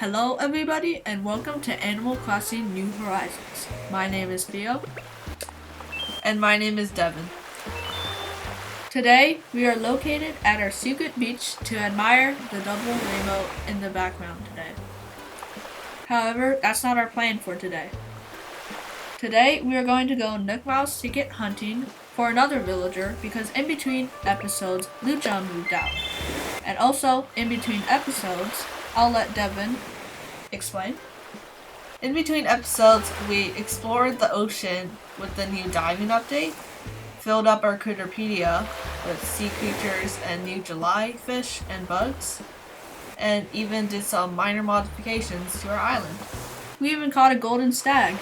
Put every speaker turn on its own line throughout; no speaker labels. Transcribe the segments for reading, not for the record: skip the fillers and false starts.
Hello everybody and welcome to Animal Crossing New Horizons. My name is Theo.
And my name is Devon.
Today we are located at our secret beach to admire the double rainbow in the background today. However, that's not our plan for today. Today we are going to go Nook Miles Ticket hunting for another villager because in between episodes Lucha moved out. And also in between episodes, I'll let Devon explain.
In between episodes, we explored the ocean with the new diving update, filled up our Critterpedia with sea creatures and new July fish and bugs, and even did some minor modifications to our island.
We even caught a golden stag.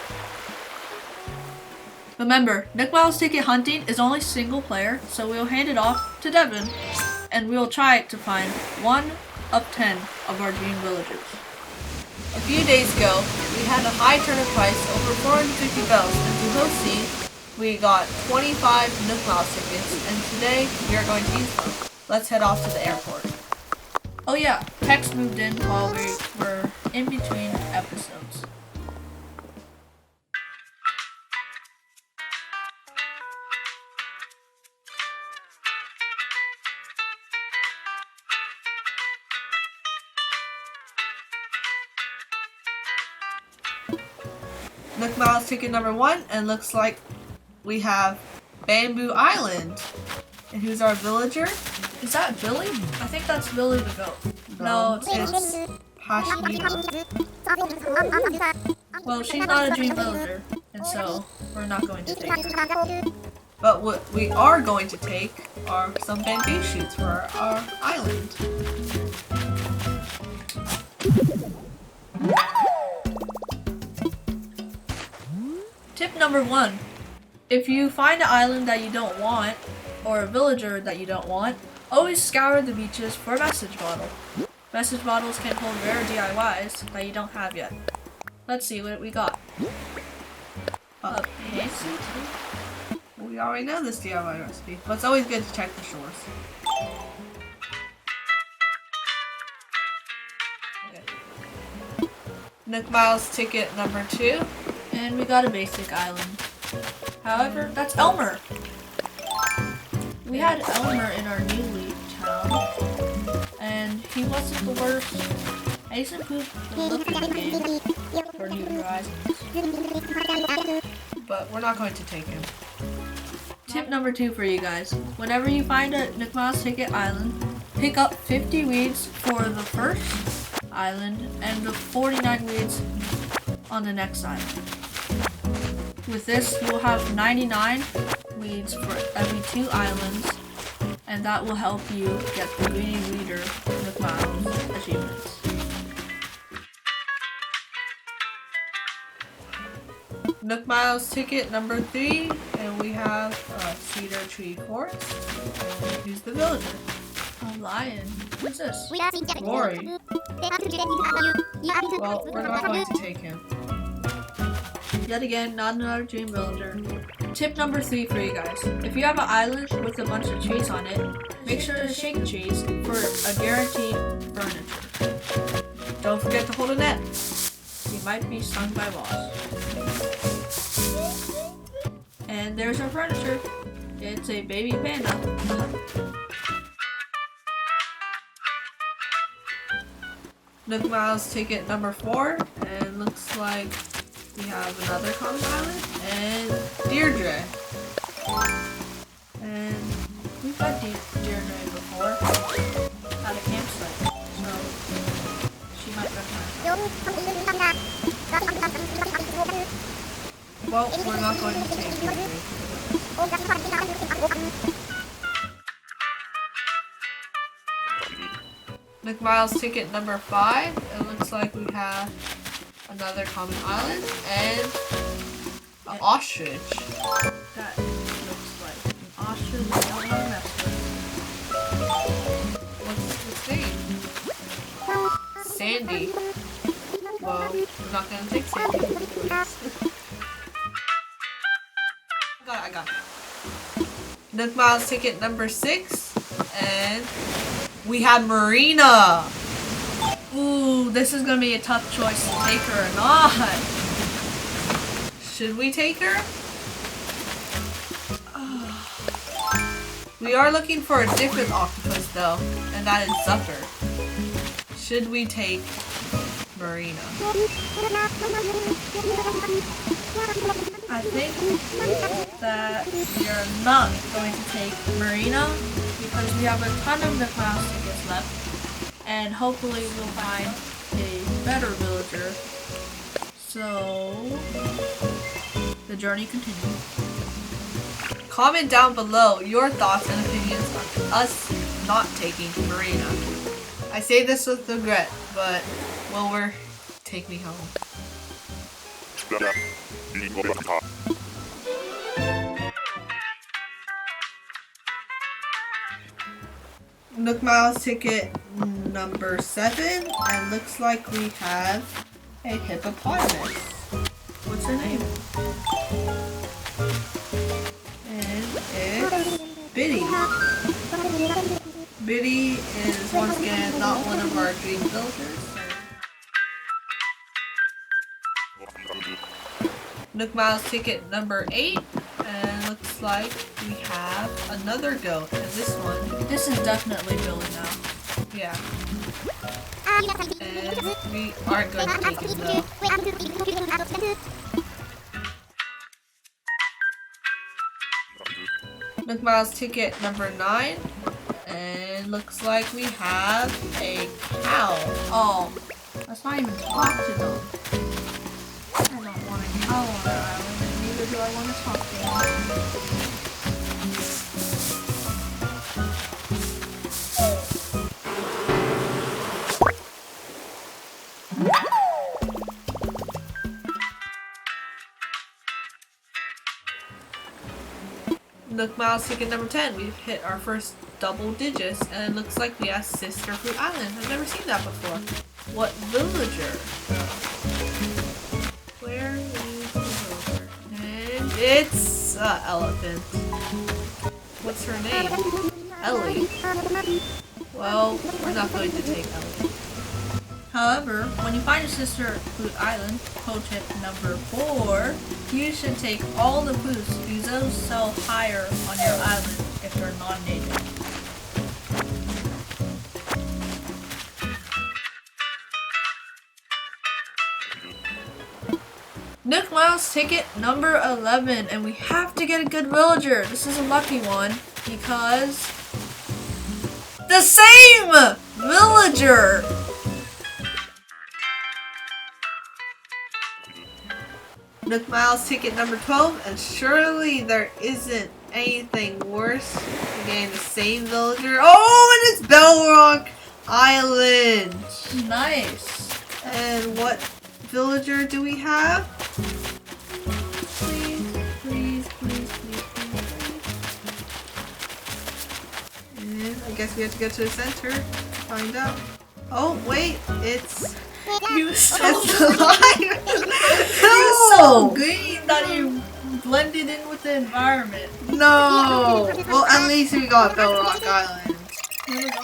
Remember, Nook Miles Ticket hunting is only single player, so we'll hand it off to Devon, and we'll try to find 1 of 10 of our dream villagers.
A few days ago, we had a high turnip price over 450 bells, and to host these, we got 25 Nook Miles tickets, and today we are going to use them. Let's head off to the airport.
Oh yeah, Tex moved in while we were in between episodes.
Nook Miles ticket number 1, and looks like we have Bamboo Island. And who's our villager?
Is that Billy? I think that's Billy the goat. No, it's
Passionita.
Well, she's not a dream villager, and so we're not going to take her.
But what we are going to take are some bamboo shoots for our island.
Tip number 1. If you find an island that you don't want, or a villager that you don't want, always scour the beaches for a message bottle. Message bottles can hold rare DIYs that you don't have yet. Let's see what we got.
A pancake? We already know this DIY recipe, but it's always good to check the shores. Okay. Nook Miles ticket number 2.
And we got a basic island. However, that's Elmer! We had Elmer in our newly town, and he wasn't the worst. Ace and Poop looked in the game for New Horizons.
But we're not going to take him.
Tip number 2 for you guys. Whenever you find a Nook Miles Ticket island, pick up 50 weeds for the first island and the 49 weeds on the next island. With this, you'll have 99 weeds for every 2 islands, and that will help you get the Greedy Weeder Nook Miles achievements.
Nook Miles ticket number 3, and we have Cedar Tree Forest. Who's the villager?
A lion. Who's this?
Rory. Well, we're not going to take him.
Yet again, not another dream villager. Tip number 3 for you guys. If you have an island with a bunch of trees on it, make sure to shake trees for a guaranteed furniture.
Don't forget to hold a net.
You might be stung by wasps. And there's our furniture. It's a baby panda.
Nook Miles ticket number 4, and looks like we have another common island, and Dodrio.
And we've had Dodrio before at a campsite, so she might recognize us.
Well, we're not going to take Dodrio. Nook Miles ticket number 5, it looks like we have another common island, and an ostrich.
That looks like an ostrich we don't want to mess with.
What's his name? Sandy. Well, we're not going to take Sandy. I got it. Nook Miles ticket number 6, and we have Marina.
Ooh, this is gonna be a tough choice to take her or not.
Should we take her? We are looking for a different octopus though, and that is Zucker. Should we take Marina?
I think that we are not going to take Marina because we have a ton of Nook Miles tickets left, and hopefully we'll find a better villager. So the journey continues.
Comment down below your thoughts and opinions on us not taking Marina. I say this with regret, but Wilbur, take me home. Nook Miles ticket number 7, and looks like we have a hippopotamus.
What's her name?
And it's Biddy. Biddy is once again not one of our dream villagers. Nook Miles ticket number 8, and looks like we have another goat, and this
is definitely Billy now.
Yeah. And we aren't going to take him though. Nook Miles ticket number 9, and looks like we have a cow.
Oh, let's not even talk to them. I don't want a cow on our island, and neither do I want to talk to them.
Nook Miles ticket number 10, we've hit our first double digits, and it looks like we have Sister Fruit Island. I've never seen that before. What villager? Where is the villager? And it's elephant. What's her name? Ellie. Well, we're not going to take Ellie.
However, when you find a Sister Fruit Island, pro tip number 4, you should take all the fruits because those sell higher on your island if they're non-native. Nook Miles ticket number 11, and we have to get a good villager. This is a lucky one because the same villager.
Nook Miles ticket number 12, and surely there isn't anything worse than getting the same villager. Oh, and it's Bellrock Island!
Nice.
And what villager do we have?
Please, please, please, please, please, please.
And I guess we have to go to the center to find out. Oh, wait, it's...
It's
the lion!
You're so green that you blended in with the environment.
No! Well, at least we got Bellrock Island.
Here we go.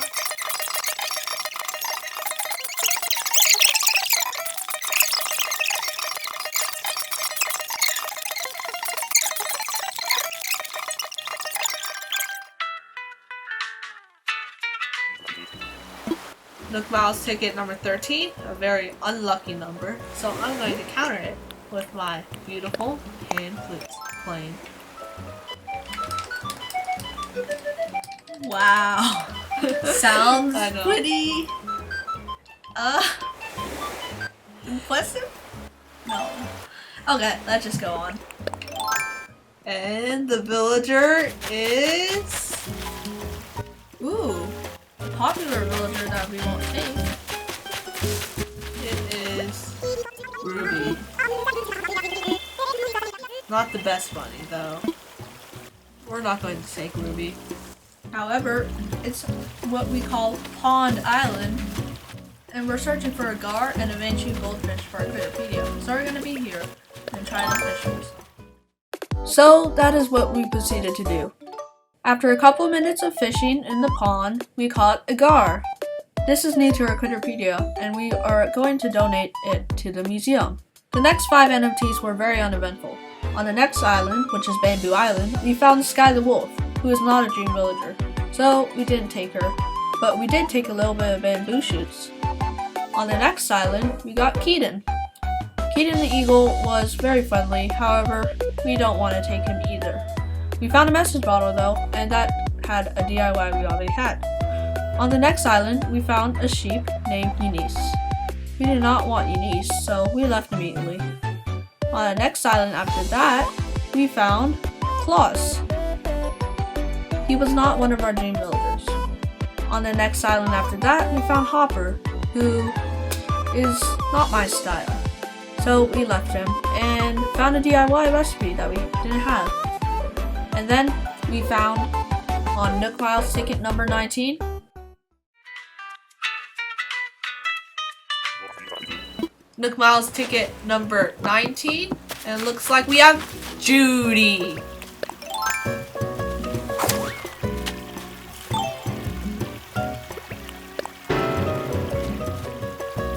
Nook Miles ticket number 13, a very unlucky number, so I'm going to counter it with my beautiful hand flute playing.
Wow. Sounds
I know.
pretty impressive? No. Okay, let's just go on.
And the villager is...
Ooh. A popular villager that we won't take.
It is Ruby. Not the best bunny though. We're not going to take Ruby.
However, it's what we call Pond Island, and we're searching for a gar and eventually goldfish for our Critterpedia. So we're gonna be here and try the fishers. So that is what we proceeded to do. After a couple minutes of fishing in the pond, we caught a gar. This is new to our Critterpedia, and we are going to donate it to the museum. The next 5 NFTs were very uneventful. On the next island, which is Bamboo Island, we found Sky the Wolf, who is not a dream villager, so we didn't take her, but we did take a little bit of bamboo shoots. On the next island, we got Keaton. Keaton the Eagle was very friendly, however, we don't want to take him either. We found a message bottle though, and that had a DIY we already had. On the next island, we found a sheep named Eunice. We did not want Eunice, so we left immediately. On the next island after that, we found Klaus. He was not one of our dream villagers. On the next island after that, we found Hopper, who is not my style. So we left him and found a DIY recipe that we didn't have. And then we found on Nook Miles ticket number 19,
Nook Miles ticket number 19, and it looks like we have Judy.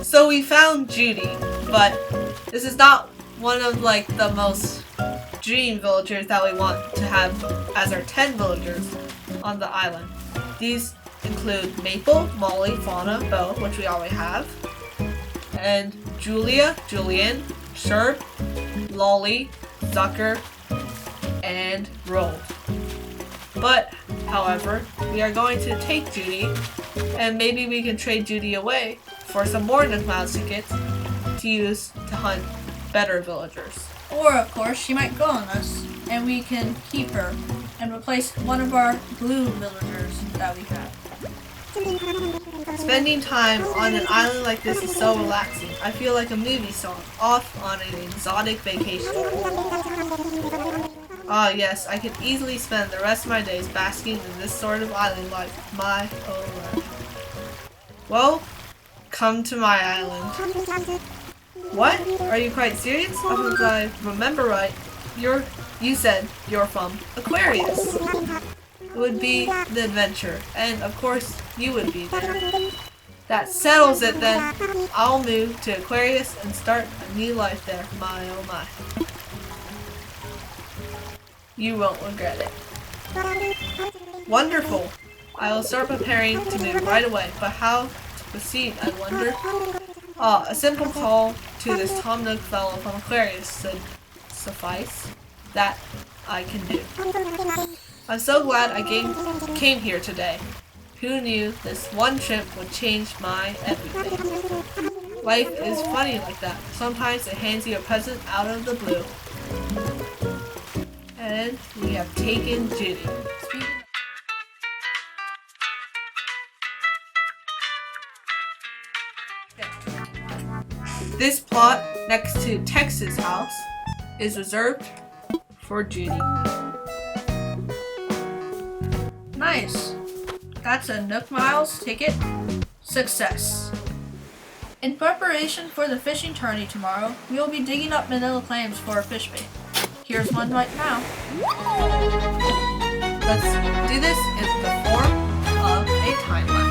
So we found Judy, but this is not one of like the most dream villagers that we want to have as our 10 villagers on the island. These include Maple, Molly, Fauna, Bo, which we already have, and Julia, Julian, Sherb, Lolly, Zucker, and Roll. But, however, we are going to take Judy, and maybe we can trade Judy away for some more Nook Miles tickets to use to hunt better villagers.
or of course she might go on us, and we can keep her and replace one of our blue villagers that we have.
Spending time on an island like this is so relaxing. I feel like a movie song, off on an exotic vacation. Ah yes, I could easily spend the rest of my days basking in this sort of island life. My oh life. Well, come to my island. What? Are you quite serious? If I remember right, you said you're from Aquarius. It would be the adventure, and of course you would be there. That settles it then. I'll move to Aquarius and start a new life there. My oh my. You won't regret it. Wonderful. I will start preparing to move right away, but how to proceed, I wonder? Ah, a simple call to this Tom Nook fellow from Aquarius should suffice. That I can do. I'm so glad I came here today. Who knew this one trip would change my everything? Life is funny like that. Sometimes it hands you a present out of the blue. And we have taken Judy. This plot next to Tex's house is reserved for Judy.
Nice. That's a Nook Miles ticket success. In preparation for the fishing tourney tomorrow, we will be digging up manila clams for a fish bait. Here's one right now.
Let's do this in the form of a time lapse.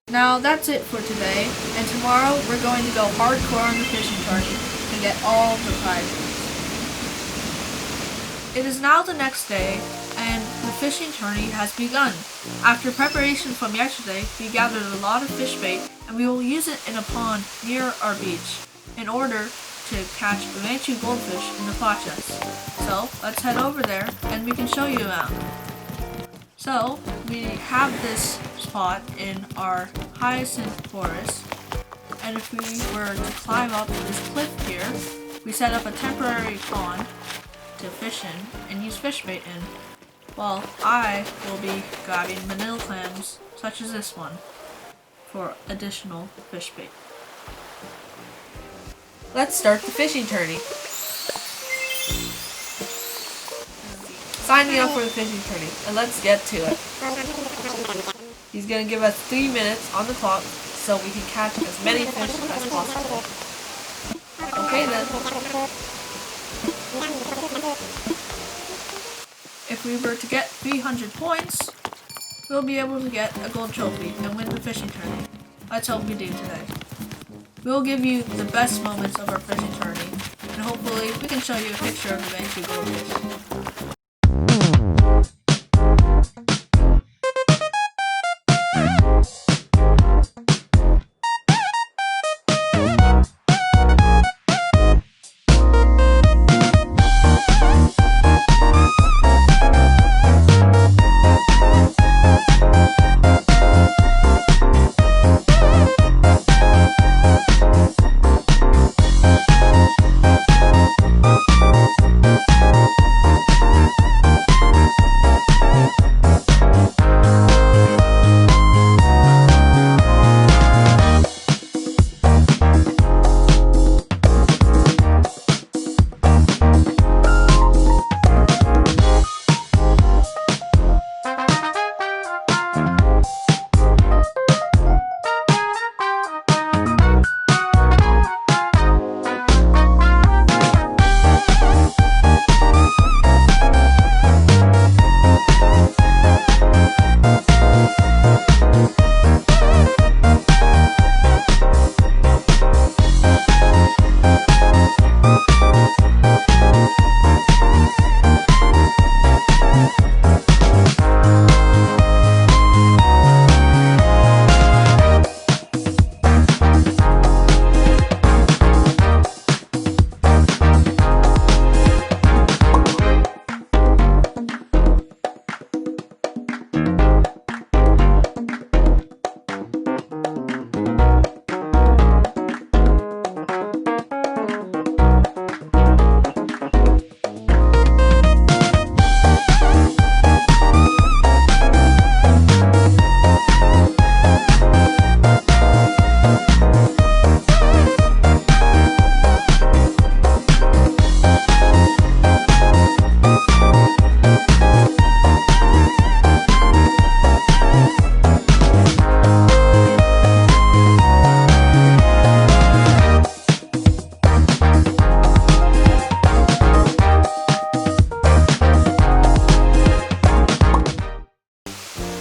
Now that's it for today, and tomorrow we're going to go hardcore on the fishing tourney and get all the prizes. It is now the next day, and the fishing tourney has begun. After preparation from yesterday, we gathered a lot of fish bait and we will use it in a pond near our beach in order to catch Ranchu goldfish in the process. So let's head over there and we can show you around. So we have this spot in our hyacinth forest, and if we were to climb up this cliff here, we set up a temporary pond to fish in and use fish bait in. Well, I will be grabbing manila clams such as this one for additional fish bait.
Let's start the fishing tourney. Sign me up for the fishing tourney and let's get to it. He's gonna give us 3 minutes on the clock so we can catch as many fish as possible. Okay then.
If we were to get 300 points, we'll be able to get a gold trophy and win the fishing tourney. Let's hope we do today. We'll give you the best moments of our fishing tourney, and hopefully we can show you a picture of the Ranchu goldfish.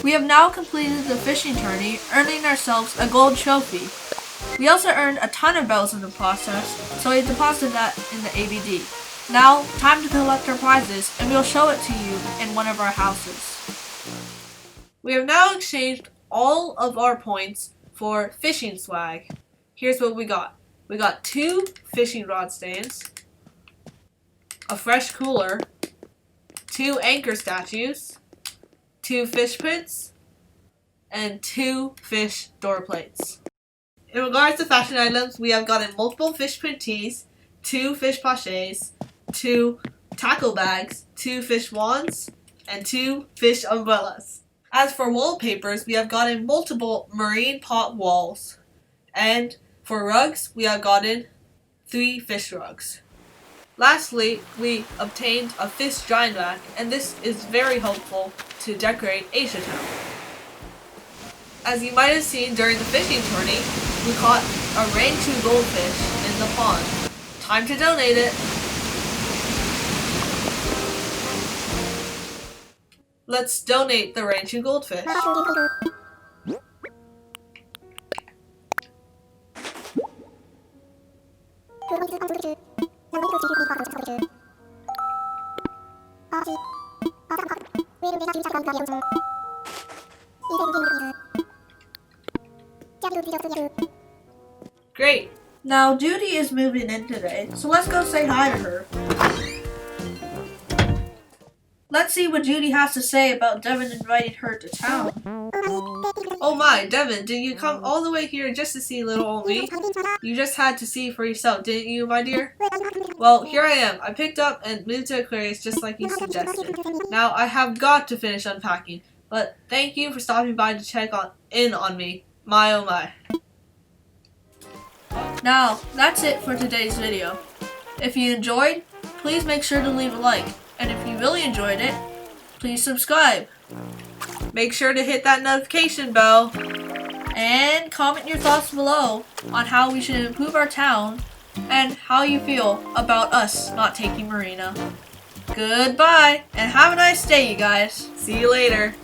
We have now completed the fishing tourney, earning ourselves a gold trophy. We also earned a ton of bells in the process, so we deposited that in the ABD. Now, time to collect our prizes, and we'll show it to you in one of our houses.
We have now exchanged all of our points for fishing swag. Here's what we got. We got 2 fishing rod stands, a fresh cooler, 2 anchor statues, 2 fish prints, and 2 fish door plates. In regards to fashion items, we have gotten multiple fish print tees, 2 fish pochés, 2 tackle bags, 2 fish wands, and 2 fish umbrellas. As for wallpapers, we have gotten multiple marine pot walls. And for rugs, we have gotten 3 fish rugs. Lastly, we obtained a fish drying rack, and this is very helpful to decorate Asia Town. As you might have seen during the fishing tourney, we caught a Ranchu goldfish in the pond. Time to donate it. Let's donate the Ranchu goldfish. Great.
Now, Judy is moving in today, so let's go say hi to her. Let's see what Judy has to say about Devon inviting her to town.
Oh my, Devon, did you come all the way here just to see little old me? You just had to see for yourself, didn't you, my dear? Well, here I am. I picked up and moved to Aquarius just like you suggested. Now, I have got to finish unpacking, but thank you for stopping by to check in on me. My oh my.
Now, that's it for today's video. If you enjoyed, please make sure to leave a like. And if you really enjoyed it, please subscribe.
Make sure to hit that notification bell.
And comment your thoughts below on how we should improve our town and how you feel about us not taking Marina. Goodbye, and have a nice day, you guys.
See you later.